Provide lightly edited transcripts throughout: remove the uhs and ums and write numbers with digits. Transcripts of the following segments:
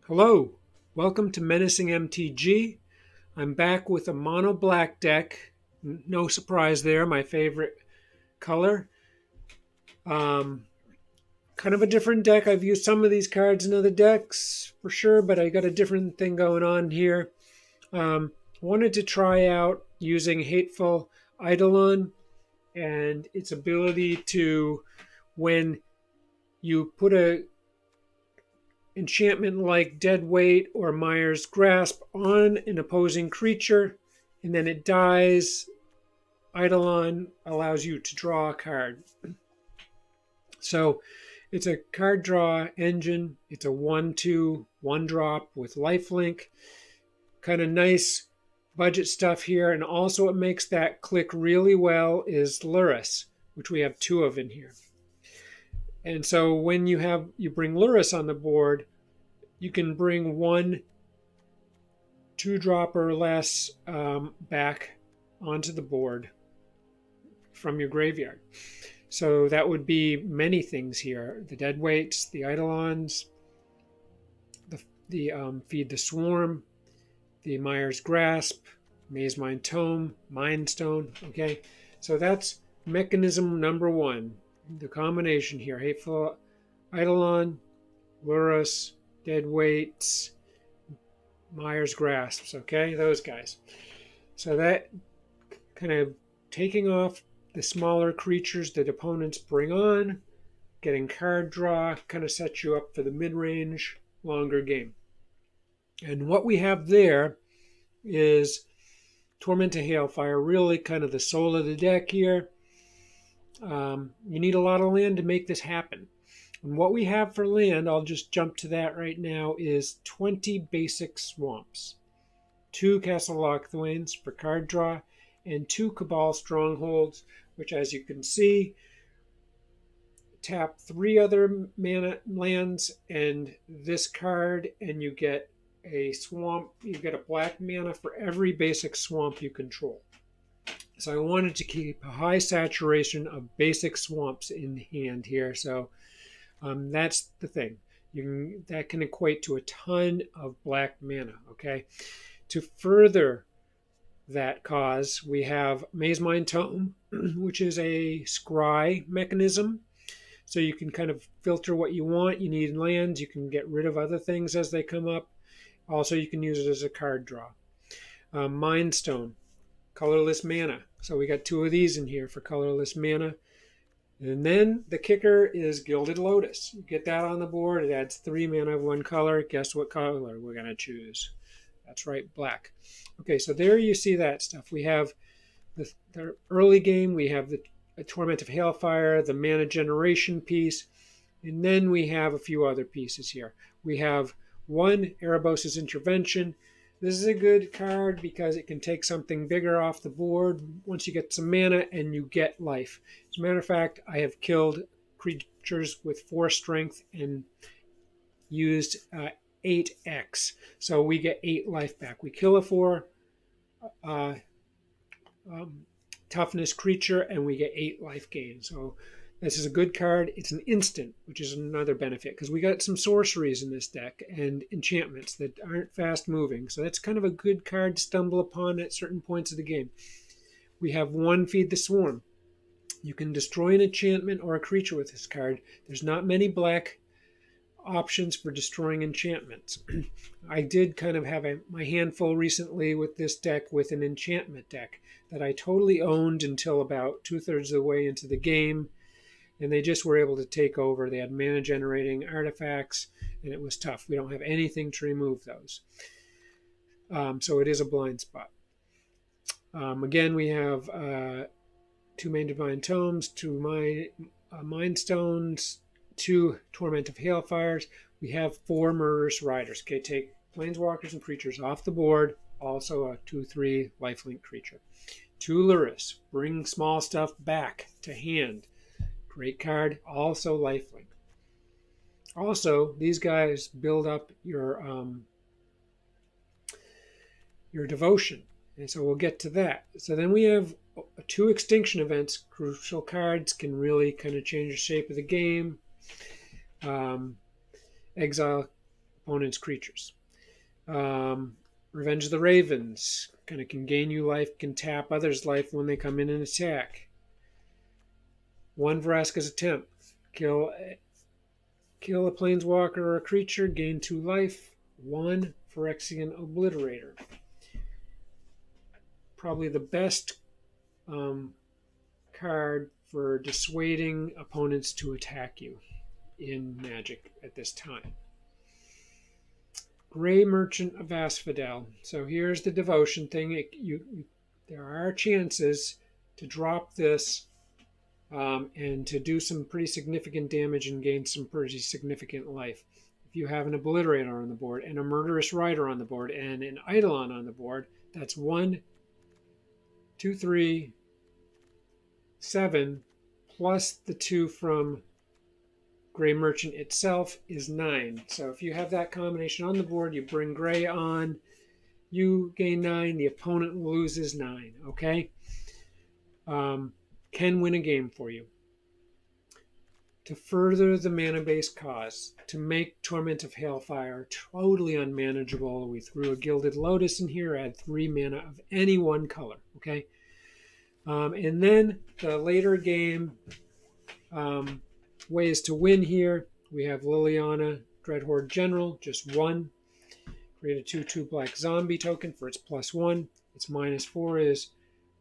Hello, welcome to Menacing MTG. I'm back with a mono black deck. No surprise there, my favorite color. Um, Kind of a different deck. I've used some of these cards in other decks for sure, but I got a different thing going on here. Wanted to try out using Hateful Eidolon and its ability to, when you put a enchantment like Dead Weight or Mire's Grasp on an opposing creature, and then it dies. Eidolon allows you to draw a card. So it's a card draw engine. It's a 1/2, 1 drop with lifelink. Kind of nice budget stuff here. And also, what makes that click really well is Luris, which we have two of in here. And so when you bring Luris on the board, you can bring one 2 drop or less back onto the board from your graveyard. So that would be many things here: the Deadweights, the Eidolons, the Feed the Swarm, the Mire's Grasp, Maze Mind Tome, Mind Stone. Okay, so that's mechanism number one. The combination here: Hateful Eidolon, Luris, Deadweights, Mire's Grasps. Okay, those guys. So that kind of taking off the smaller creatures that opponents bring on, getting card draw, kind of sets you up for the mid-range, longer game. And what we have there is Torment of Hailfire, really kind of the soul of the deck here. You need a lot of land to make this happen. And what we have for land, I'll just jump to that right now, is 20 basic swamps, 2 Castle Lochthwains for card draw, and 2 Cabal Strongholds, which, as you can see, tap 3 other mana lands and this card, and you get a swamp. You get a black mana for every basic swamp you control. So I wanted to keep a high saturation of basic swamps in hand here. So that's the thing. That can equate to a ton of black mana. Okay, to further that cause, we have Maze Mind Tome, which is a scry mechanism. So you can kind of filter what you want. You need lands. You can get rid of other things as they come up. Also, you can use it as a card draw. Mind Stone, colorless mana. So we got 2 of these in here for colorless mana. And then the kicker is Gilded Lotus. You get that on the board. It adds 3 mana of 1 color. Guess what color we're going to choose? That's right, black. Okay, so there you see that stuff. We have the early game. We have the Torment of Hailfire, the mana generation piece. And then we have a few other pieces here. We have 1, Erebos' Intervention. This is a good card because it can take something bigger off the board once you get some mana and you get life. As a matter of fact, I have killed creatures with 4 strength and used 8x. So we get 8 life back. We kill a 4 toughness creature and we get 8 life gain. So this is a good card. It's an instant, which is another benefit because we got some sorceries in this deck and enchantments that aren't fast moving. So that's kind of a good card to stumble upon at certain points of the game. We have 1 Feed the Swarm. You can destroy an enchantment or a creature with this card. There's not many black options for destroying enchantments. I did kind of have my handful recently with this deck with an enchantment deck that I totally owned until about 2/3 of the way into the game. And they just were able to take over. They had mana generating artifacts, and it was tough. We don't have anything to remove those. So it is a blind spot. Again, we have 2 Main Divine Tomes, 2 Mind Stones, 2 Torment of Hailfires. We have 4 Murderous Riders. Okay, take planeswalkers and creatures off the board. Also a 2/3 lifelink creature. 2 Luris. Bring small stuff back to hand. Great card, also lifelink. Also, these guys build up your devotion, and so we'll get to that. So then we have 2 extinction events. Crucial cards can really kind of change the shape of the game. Exile opponent's creatures. Revenge of the Ravens kind of can gain you life, can tap others' life when they come in and attack. 1 Vraska's Attempt. Kill a planeswalker or a creature, gain 2 life. 1 Phyrexian Obliterator. Probably the best card for dissuading opponents to attack you in Magic at this time. Gray Merchant of Asphodel. So here's the devotion thing. There are chances to drop this and to do some pretty significant damage and gain some pretty significant life. If you have an Obliterator on the board and a Murderous Rider on the board and an Eidolon on the board, that's 1, 2, 3, 7, plus the 2 from Gray Merchant itself is 9. So if you have that combination on the board, you bring Gray on, you gain 9, the opponent loses 9, okay? Can win a game for you. To further the mana-based cause, to make Torment of Hailfire totally unmanageable, we threw a Gilded Lotus in here, add 3 mana of any one color, okay? And then the later game ways to win here. We have Liliana, Dreadhorde General, just 1. Create a 2/2 black zombie token for its +1. Its -4 is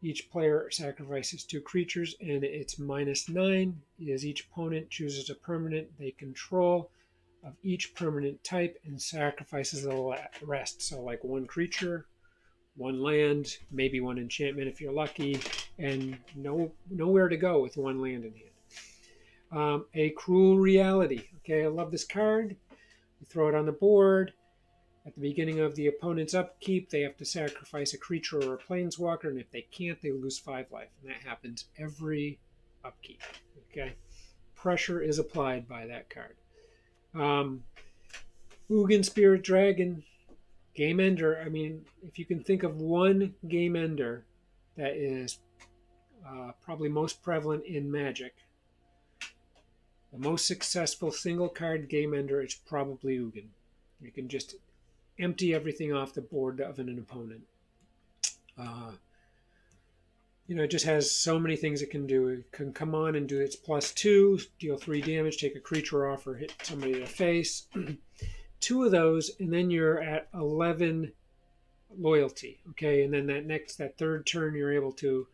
each player sacrifices 2 creatures, and its -9 is each opponent chooses a permanent they control of each permanent type and sacrifices the rest. So like 1 creature, 1 land, maybe 1 enchantment if you're lucky, and nowhere to go with 1 land in hand. A Cruel Reality. Okay, I love this card. You throw it on the board. At the beginning of the opponent's upkeep, they have to sacrifice a creature or a planeswalker, and if they can't, they lose 5 life. And that happens every upkeep. Okay, pressure is applied by that card. Ugin Spirit Dragon, game ender. I mean, if you can think of one game ender that is probably most prevalent in Magic, the most successful single card game ender is probably Ugin. You can just empty everything off the board of an opponent. It just has so many things it can do. It can come on and do its +2, deal 3 damage, take a creature off, or hit somebody in the face. 2 of those, and then you're at 11 loyalty. Okay, and then that third turn, you're able to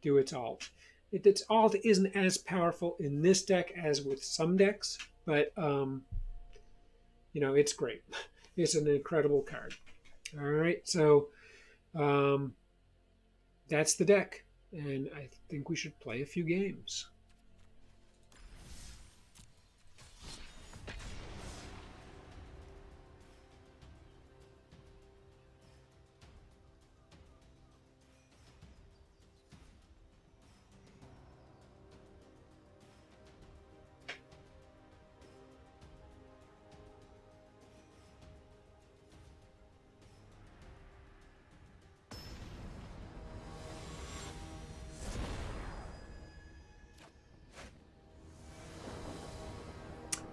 do its alt. Its alt isn't as powerful in this deck as with some decks, but it's great. It's an incredible card. All right, so that's the deck, and I think we should play a few games.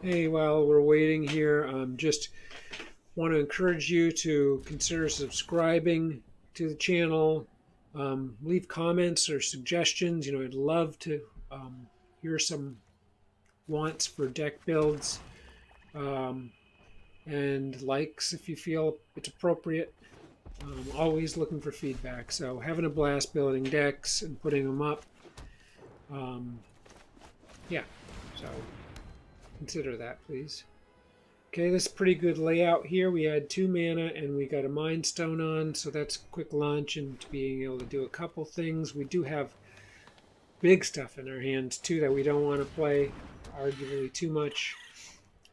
Hey, while we're waiting here, just want to encourage you to consider subscribing to the channel. Leave comments or suggestions. I'd love to hear some wants for deck builds, and likes if you feel it's appropriate. Always looking for feedback. So having a blast building decks and putting them up. Yeah, so consider that, please. Okay, this is pretty good layout here. We had 2 mana and we got a Mind Stone on, so that's a quick launch into being able to do a couple things. We do have big stuff in our hands too that we don't want to play arguably too much.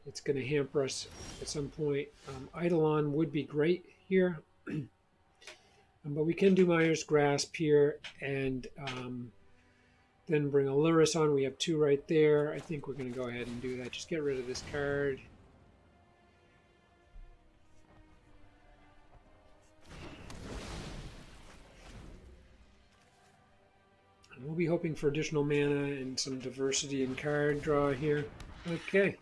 It's going to hamper us at some point. Eidolon would be great here, but we can do Mire's Grasp here and then bring a Lurrus on. We have 2 right there. I think we're going to go ahead and do that. Just get rid of this card. And we'll be hoping for additional mana and some diversity in card draw here. Okay.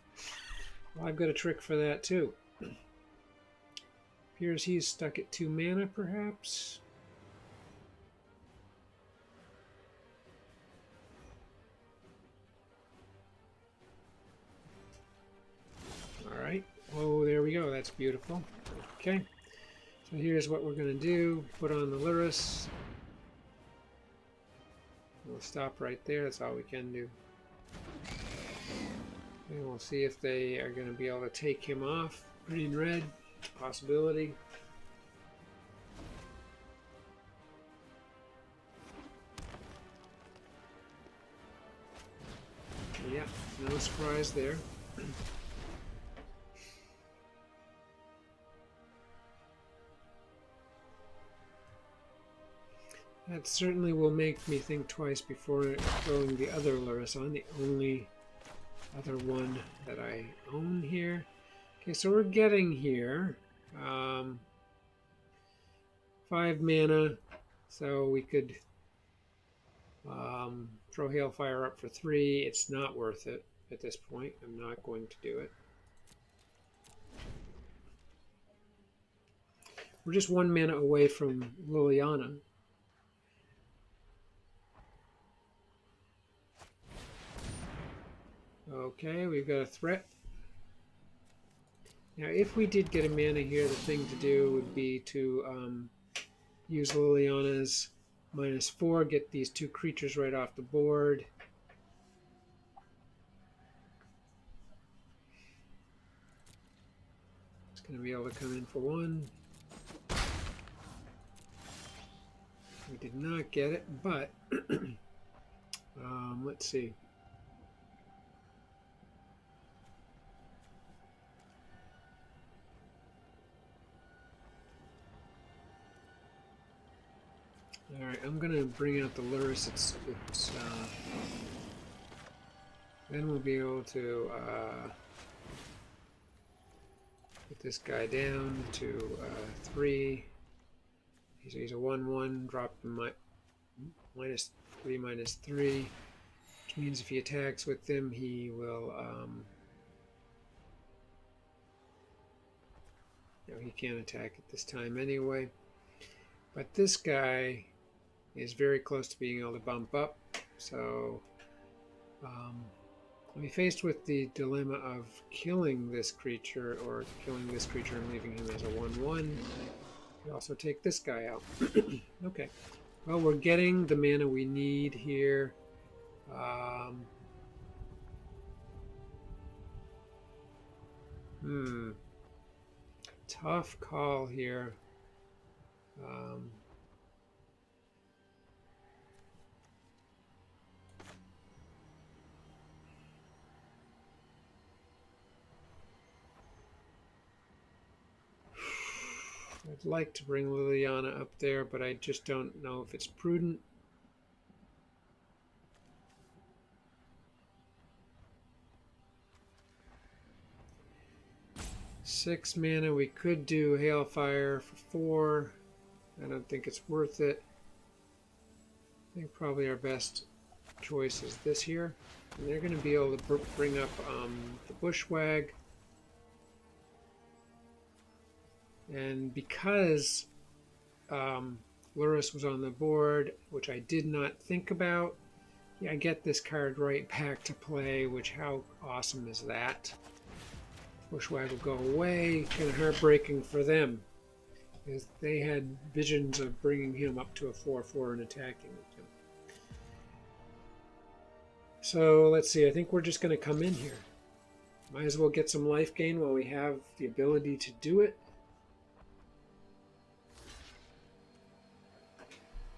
Well, I've got a trick for that too. Appears he's stuck at 2 mana, perhaps. Alright. Oh, there we go. That's beautiful. Okay. So here's what we're going to do. Put on the Lurrus. We'll stop right there. That's all we can do. And we'll see if they are going to be able to take him off. Green red. Possibility. Yeah, no surprise there. That certainly will make me think twice before throwing the other Lurrus on, the only other one that I own here. Okay, so we're getting here. 5 mana, so we could throw Hailfire up for 3. It's not worth it at this point. I'm not going to do it. We're just 1 mana away from Liliana. Okay, we've got a threat. Now, if we did get a mana here, the thing to do would be to use Liliana's -4, get these 2 creatures right off the board. It's going to be able to come in for 1. We did not get it, but let's see. Alright, I'm going to bring out the Lurrus. Then we'll be able to put this guy down to 3. He's a 1/1, drop him -3, -3, which means if he attacks with them, he will. No, he can't attack at this time anyway. But this guy is very close to being able to bump up, so I'll be faced with the dilemma of killing this creature or killing this creature and leaving him as a 1/1. We also take this guy out. Okay, well, we're getting the mana we need here. Tough call here. I'd like to bring Liliana up there, but I just don't know if it's prudent. Six mana, we could do Hailfire for 4. I don't think it's worth it. I think probably our best choice is this here. And they're going to be able to bring up the Bushwag. And because Lurrus was on the board, which I did not think about, I get this card right back to play, which how awesome is that? Bushwag will go away. Kind of heartbreaking for them, because they had visions of bringing him up to a 4/4 and attacking with him. So let's see, I think we're just going to come in here. Might as well get some life gain while we have the ability to do it.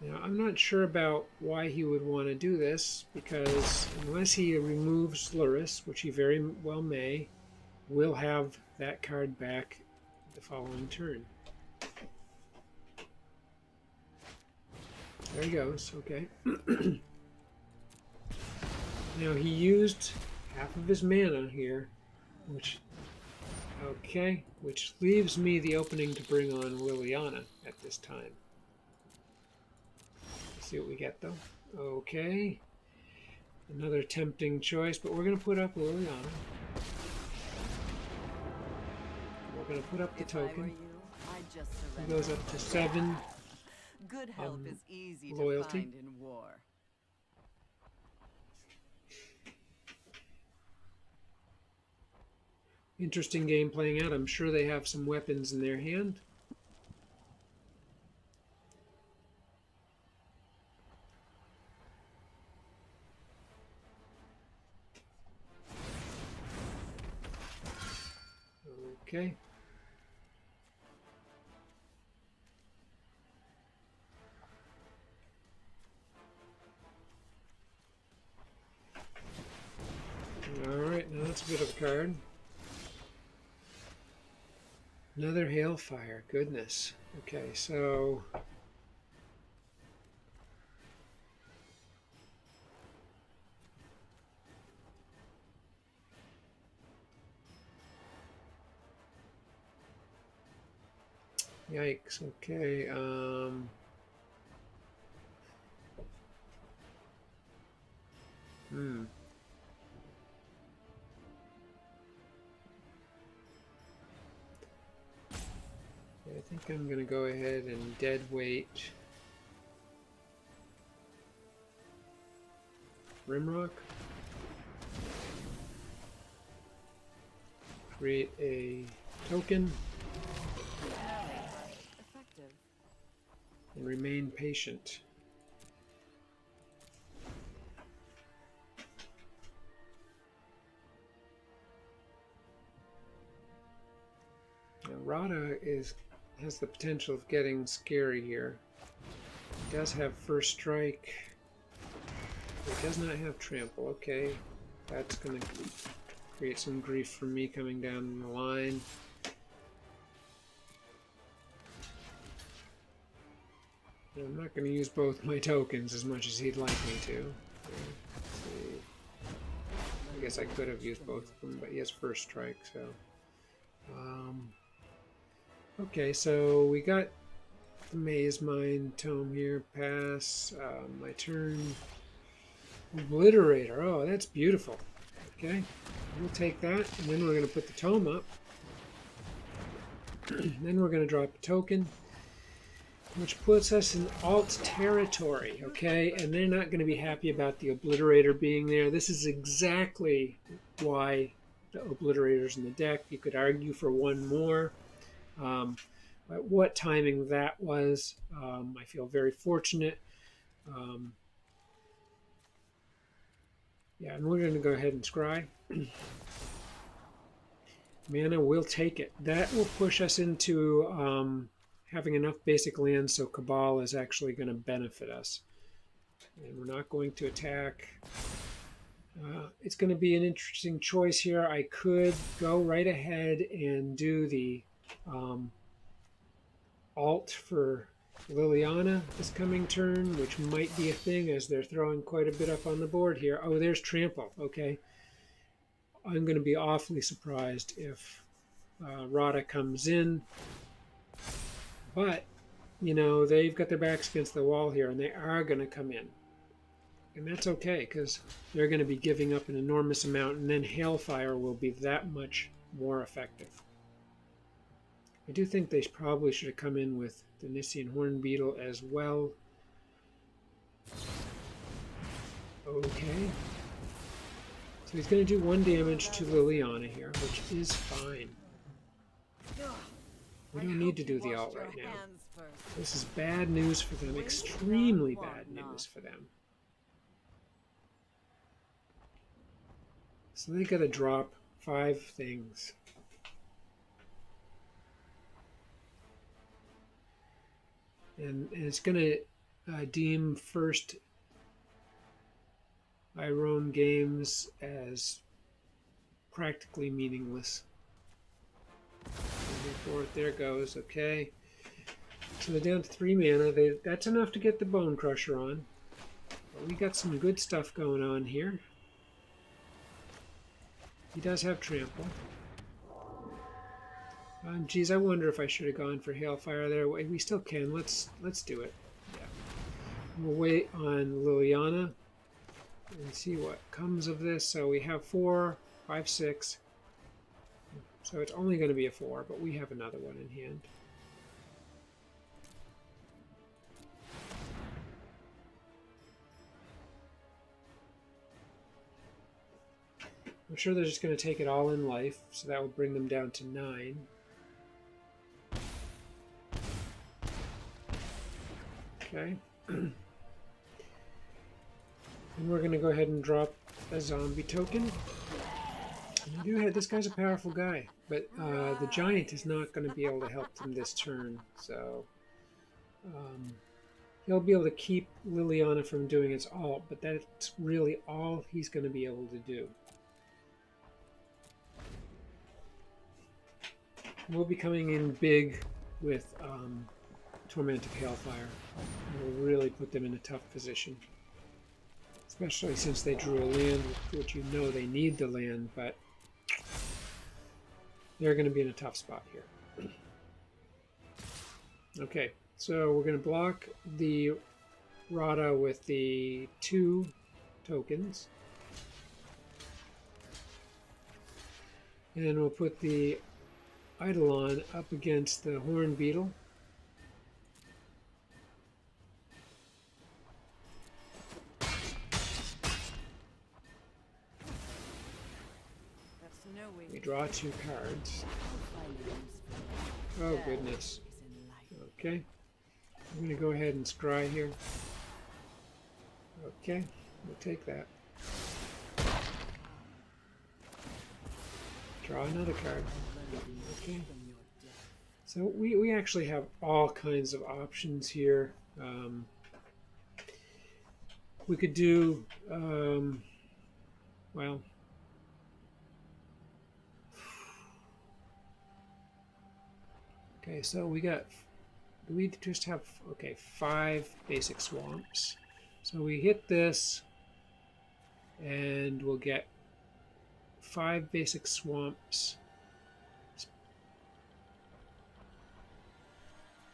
Now, I'm not sure about why he would want to do this, because unless he removes Lurrus, which he very well may, we'll have that card back the following turn. There he goes, okay. Now, he used half of his mana here, which leaves me the opening to bring on Liliana at this time. See what we get though. Okay, another tempting choice, but we're going to put up Liliana. We're going to put up the token. He goes up to 7. Good help is easy Loyalty. to find in war. Interesting game playing out. I'm sure they have some weapons in their hand. Okay. Alright, now that's a bit of a card. Another Hailfire. Goodness. Okay, so... Yikes. Okay, I think I'm going to go ahead and dead weight Rimrock. Create a token. Effective. And remain patient. Now, Rada has the potential of getting scary here. It does have first strike. It does not have trample. Okay, that's going to create some grief for me coming down the line. I'm not going to use both my tokens as much as he'd like me to. Let's see. I guess I could have used both of them, but he has first strike, so... okay, so we got the Maze Mine Tome here. Pass. My turn. Obliterator. Oh, that's beautiful. Okay, we'll take that, and then we're going to put the Tome up. Then we're going to drop a token, which puts us in alt territory, okay? And they're not going to be happy about the Obliterator being there. This is exactly why the Obliterator's in the deck. You could argue for one more. But what timing that was, I feel very fortunate. Yeah, and we're going to go ahead and scry. Mana, we'll take it. That will push us into having enough basic land so Cabal is actually going to benefit us. And we're not going to attack. It's going to be an interesting choice here. I could go right ahead and do the alt for Liliana this coming turn, which might be a thing as they're throwing quite a bit up on the board here. Oh, there's trample. Okay. I'm going to be awfully surprised if Rada comes in. But, you know, they've got their backs against the wall here, and they are going to come in. And that's okay, because they're going to be giving up an enormous amount, and then Hailfire will be that much more effective. I do think they probably should have come in with the Nissian Hornbeetle as well. Okay. So he's going to do 1 damage to Liliana here, which is fine. We don't need to do the alt right now. This is bad news for them, extremely bad news for them. So they got to drop 5 things. And it's going to deem first Iron games as practically meaningless. Fourth, there goes. Okay. So they're down to 3 mana. That's enough to get the Bone Crusher on. But we got some good stuff going on here. He does have trample. Geez, I wonder if I should have gone for Hailfire there. We still can. Let's do it. Yeah. We'll wait on Liliana and see what comes of this. So we have 4, 5, 6. So it's only going to be a 4, but we have another one in hand. I'm sure they're just going to take it all in life, so that will bring them down to 9. Okay. And we're going to go ahead and drop a zombie token. This guy's a powerful guy, but the giant is not going to be able to help them this turn, so he'll be able to keep Liliana from doing its ult, but that's really all he's going to be able to do. We'll be coming in big with Torment of Hailfire. We'll really put them in a tough position, especially since they drew a land, which you know they need the land, but they're going to be in a tough spot here. Okay, so we're going to block the Rada with the 2 tokens. And then we'll put the Eidolon up against the Horn Beetle. We draw 2 cards. Oh goodness. Okay. I'm going to go ahead and scry here. Okay, we'll take that. Draw another card. Okay. So we actually have all kinds of options here. We could do, well, okay, so we just have, okay, 5 basic swamps. So we hit this, and we'll get 5 basic swamps.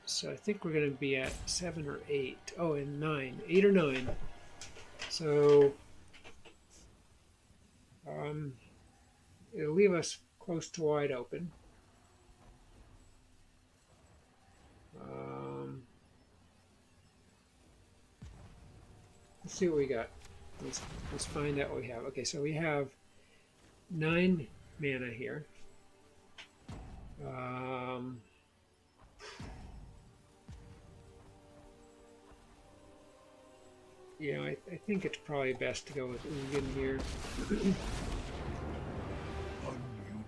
So I think we're going to be at 7 or 8. Oh, and 9. 8 or 9. So it'll leave us close to wide open. Let's see what we got. Let's find out what we have. Okay, so we have 9 mana here. Yeah, I think it's probably best to go with Ugin here.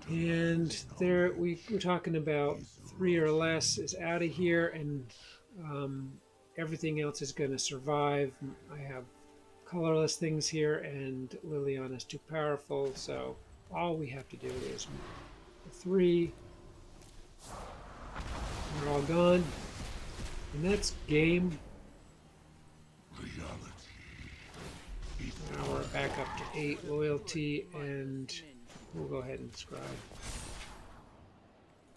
And there we're talking about 3 or less is out of here, and everything else is going to survive. I have colorless things here, and Liliana's too powerful, so all we have to do is 3. They're all gone, and that's game. Now we're back up to 8 loyalty, and we'll go ahead and scribe.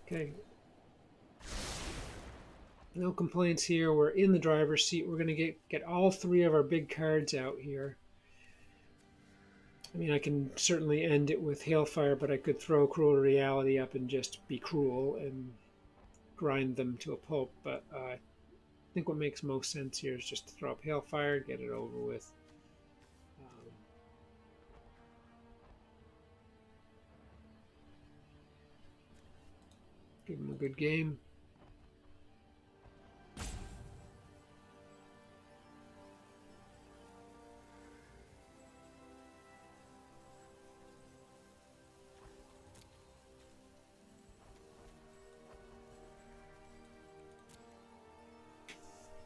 Okay. No complaints here. We're in the driver's seat. We're going to get all 3 of our big cards out here. I mean, I can certainly end it with Hailfire, but I could throw Cruel Reality up and just be cruel and grind them to a pulp. But I think what makes most sense here is just to throw up Hailfire, get it over with. Give them a good game.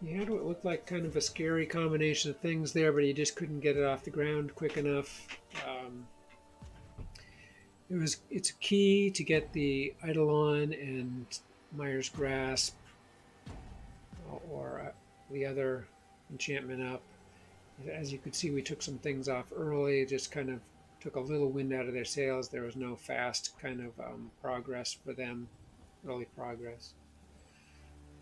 He had what looked like kind of a scary combination of things there, but he just couldn't get it off the ground quick enough. It's a key to get the Eidolon and Mire's Grasp or the other enchantment up. As you could see, we took some things off early. It just kind of took a little wind out of their sails. There was no fast kind of progress for them, early progress.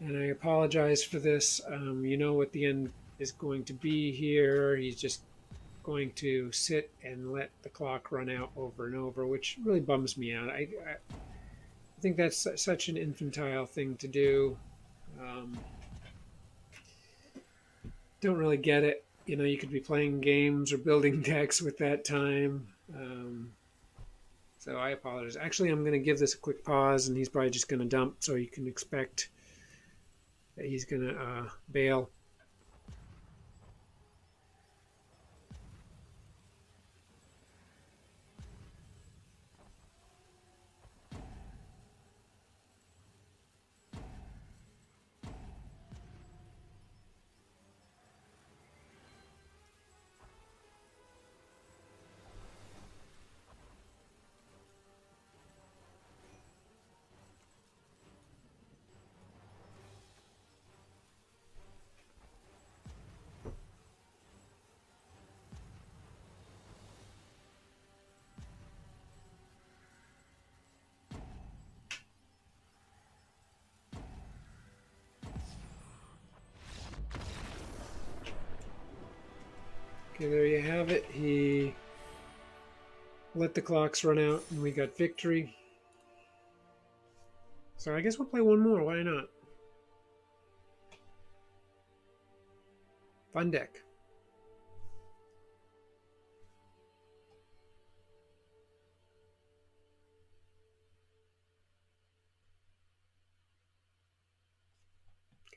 And I apologize for this. You know what the end is going to be here. He's just going to sit and let the clock run out over and over, which really bums me out. I think that's such an infantile thing to do. Don't really get it. You know, you could be playing games or building decks with that time. So I apologize. Actually, I'm going to give this a quick pause, and he's probably just going to dump, so you can expect that he's going to bail. Okay, there you have it. He let the clocks run out, and we got victory. So I guess we'll play one more. Why not? Fun deck.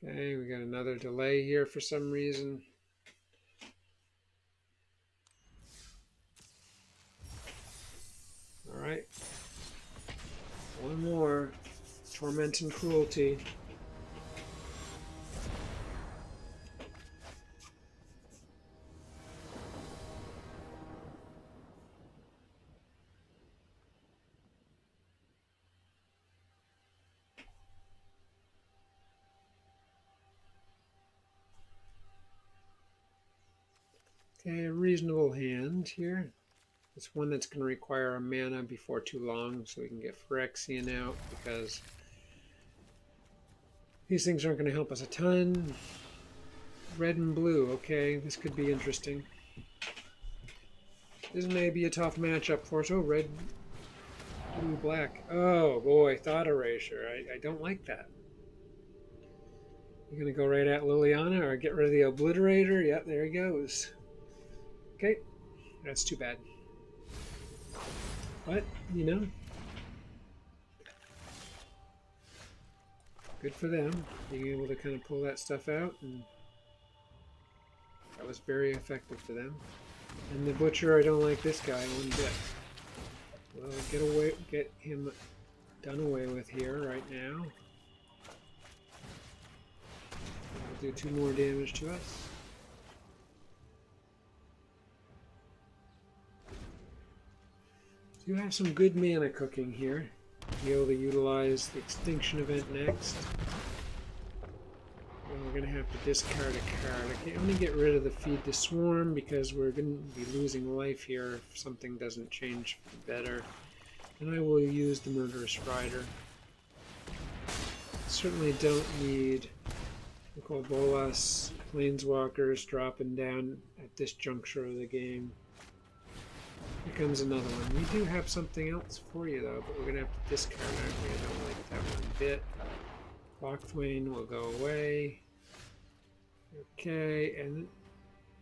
Okay, we got another delay here for some reason. All right. One more. Torment and Cruelty. Okay, a reasonable hand here. It's one that's going to require a mana before too long, so we can get Phyrexian out, because these things aren't going to help us a ton. Red and blue, okay, this could be interesting. This may be a tough matchup for us. Oh, red, blue, black. Oh boy, Thought Erasure. I don't like that. You're going to go right at Liliana or get rid of the Obliterator? Yep, there he goes. Okay, that's too bad. But, you know, good for them, being able to kind of pull that stuff out, and that was very effective for them. And the Butcher, I don't like this guy one bit. Well, get him done away with here right now. He'll do 2 more damage to us. You have some good mana cooking here. Be able to utilize the Extinction event next. And we're going to have to discard a card. I can only get rid of the Feed the Swarm because we're going to be losing life here if something doesn't change better. And I will use the Murderous Rider. Certainly don't need Bolas, Planeswalkers dropping down at this juncture of the game. Here comes another one. We do have something else for you, though, but we're going to have to discard, aren't we? I don't like that one bit. Clockthwain will go away. Okay, and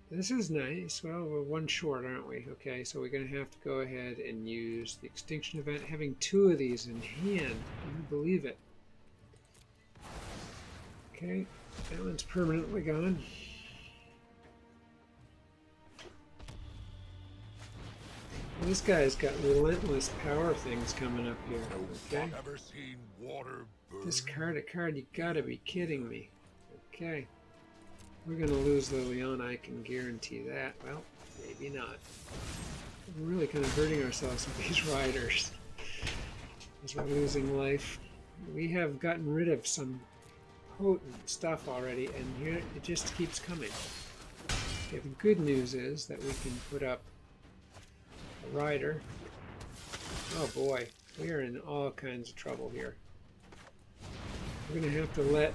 this is nice. Well, we're 1 short, aren't we? Okay, so we're going to have to go ahead and use the Extinction event. Having 2 of these in hand, can you believe it? Okay, that one's permanently gone. This guy's got relentless power things coming up here. Okay. Discard a card, you gotta be kidding me. Okay. We're gonna lose Liliana, I can guarantee that. Well, maybe not. We're really kind of hurting ourselves with these riders as we're losing life. We have gotten rid of some potent stuff already, and here it just keeps coming. Okay, the good news is that we can put up Rider. Oh boy, we are in all kinds of trouble here. We're going to have to let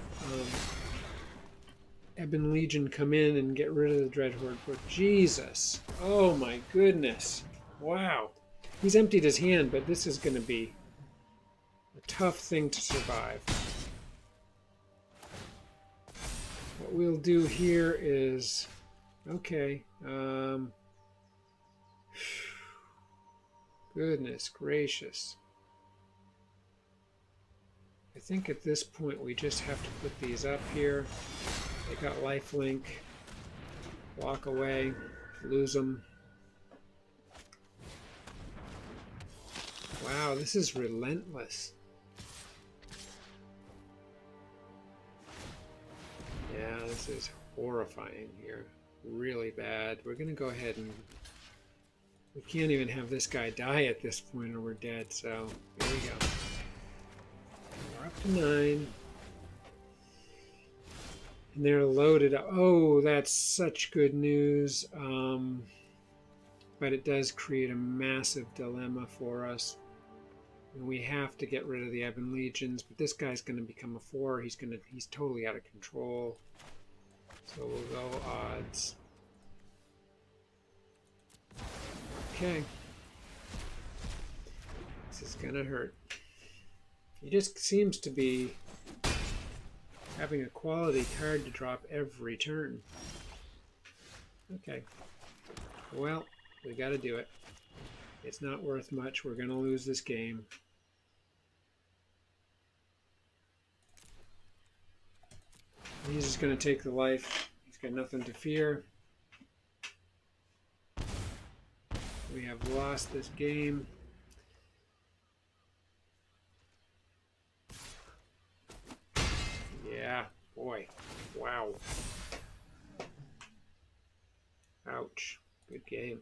Ebon Legion come in and get rid of the Dreadhorde. But Jesus, oh my goodness, wow. He's emptied his hand, but this is going to be a tough thing to survive. What we'll do here is, okay, Goodness gracious. I think at this point we just have to put these up here. They got lifelink. Walk away. Lose them. Wow, this is relentless. Yeah, this is horrifying here. Really bad. We're going to go ahead and... We can't even have this guy die at this point or we're dead, so here we go. We're up to 9. And they're loaded up. Oh, that's such good news. But it does create a massive dilemma for us. And we have to get rid of the Ebon Legions, but this guy's going to become a 4. He's totally out of control. So we'll go odds. Okay. This is going to hurt. He just seems to be having a quality card to drop every turn. Okay. Well, we got to do it. It's not worth much. We're going to lose this game. He's just going to take the life. He's got nothing to fear. We have lost this game. Yeah, boy. Wow. Ouch. Good game.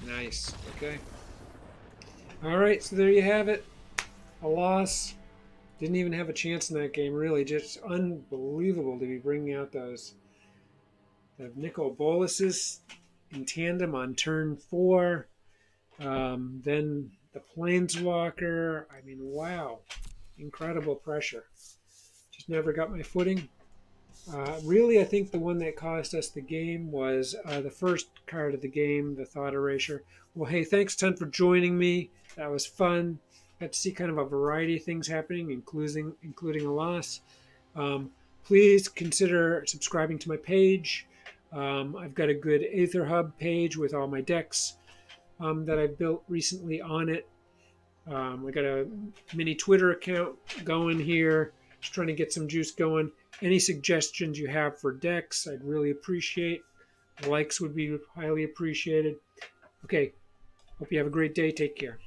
Nice. Okay. All right, so there you have it. A loss. Didn't even have a chance in that game, really. Just unbelievable to be bringing out those nickel boluses in tandem on turn 4. Then the Planeswalker. I mean, wow. Incredible pressure. Just never got my footing. Really, I think the one that cost us the game was the first card of the game, the Thought Erasure. Well, hey, thanks a ton for joining me. That was fun. Got to see kind of a variety of things happening, including a loss. Please consider subscribing to my page. I've got a good Aether Hub page with all my decks that I've built recently on it. I got a mini Twitter account going here. Just trying to get some juice going. Any suggestions you have for decks, I'd really appreciate. Likes would be highly appreciated. Okay, hope you have a great day. Take care.